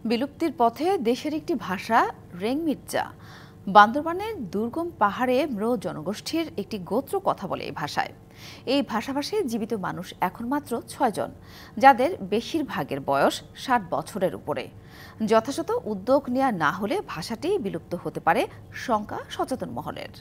বিলুপ্তির পথে দেশের একটি ভাষা রেংমির্চা। বান্দরবানের দুর্গম পাহাড়ে ম্রো জনগোষ্ঠীর একটি গোত্র কথা বলে এই ভাষায়। এই ভাষাভাষী জীবিত মানুষ এখন মাত্র ৬ জন, যাদের বেশিরভাগের বয়স ৬০ বছরের উপরে। যথাযথ উদ্যোগ নেওয়া না হলে ভাষাটি বিলুপ্ত হতে পারে শঙ্কা সচেতন মহলের।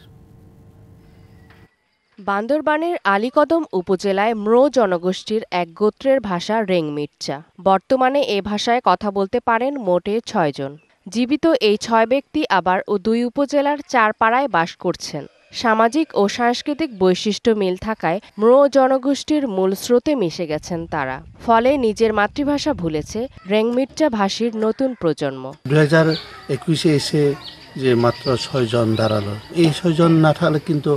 বান্দরবানের আলীকদম উপজেলায় ম্রো জনগোষ্ঠীর এক গোত্রের ভাষা রেংমির্চা। বর্তমানে এ ভাষায় কথা বলতে পারেন মোটে ৬ জন। জীবিত এই ৬ ব্যক্তি আবার ২ উপজেলার ৪ পাড়ায় বাস করছেন। সামাজিক ও সাংস্কৃতিক বৈশিষ্ট্য মিল থাকায় ম্রো জনগোষ্ঠীর মূল স্রোতে মিশে গেছেন তারা। ফলে নিজের মাতৃভাষা ভুলেছে রেংমির্চা ভাষীর নতুন প্রজন্ম। 2021-এ এসে যে মাত্র ৬ জন দাঁড়ালো, এই ৬ জন না থাকলে কিন্তু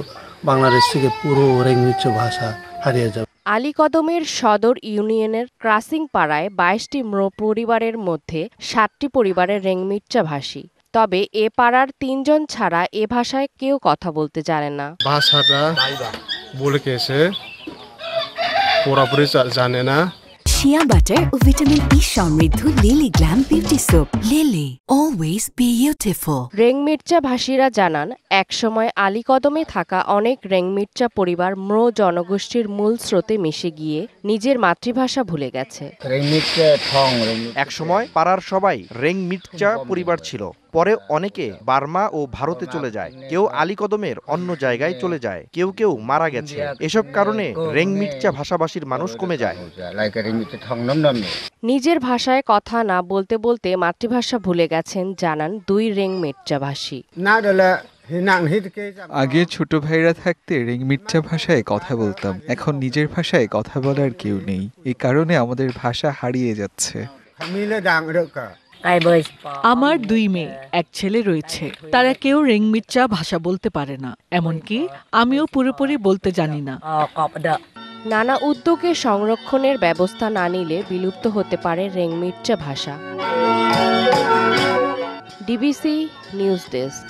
বাংলাদেশ থেকে পুরো রেংমির্চা ভাষা হারিয়ে যাবে। আলীকদমের সদর ইউনিয়নের ক্রাসিং পাড়ায় ২২টি ম্রো পরিবারের মধ্যে ৭টি পরিবারের রেংমির্চা ভাষী। তবে এ পাড়ার ৩ জন ছাড়া এ ভাষায় কেউ কথা বলতে জানে না। ভাষাটা বলে গেছে, পুরোপুরি জানে না। শিয়া বাটার ও ভিটামিন ই সমৃদ্ধ Lily glam beauty soap. Lily, always beautiful. রেংমির্চা ভাষীরা জানান, একসময় আলীকদমে থাকা অনেক রেংমির্চা পরিবার ম্রো জনগোষ্ঠীর মূল স্রোতে মিশে গিয়ে নিজের মাতৃভাষা ভুলে গেছে। একসময় পাড়ার সবাই রেংমির্চা পরিবার ছিল। পরে অনেকে বার্মা ও ভারতে চলে যায়, কেউ আলীকদমের অন্য জায়গায় চলে যায়, কেউ কেউ মারা গেছে। এসব কারণে রেংমির্চা ভাষাভাষীর মানুষ কমে যায়। নিজের ভাষায় কথা না বলতে বলতে মাতৃভাষা ভুলে গেছেন জানান ২ রেংমির্চা ভাষী। আগে ছোট ভাইরা থাকতে রেংমির্চা ভাষায় কথা বলতাম, এখন নিজের ভাষায় কথা বলার কেউ নেই। এই কারণে আমাদের ভাষা হারিয়ে যাচ্ছে। আমার ২ মেয়ে, ১ ছেলে রয়েছে। তারা কেউ রেংমির্চা ভাষা বলতে পারে না, এমনকি আমিও পুরোপুরি বলতে জানি না। নানা উদ্যোগে সংরক্ষণের ব্যবস্থা না নিলে বিলুপ্ত হতে পারে রেংমির্চা ভাষা। DBC news desk.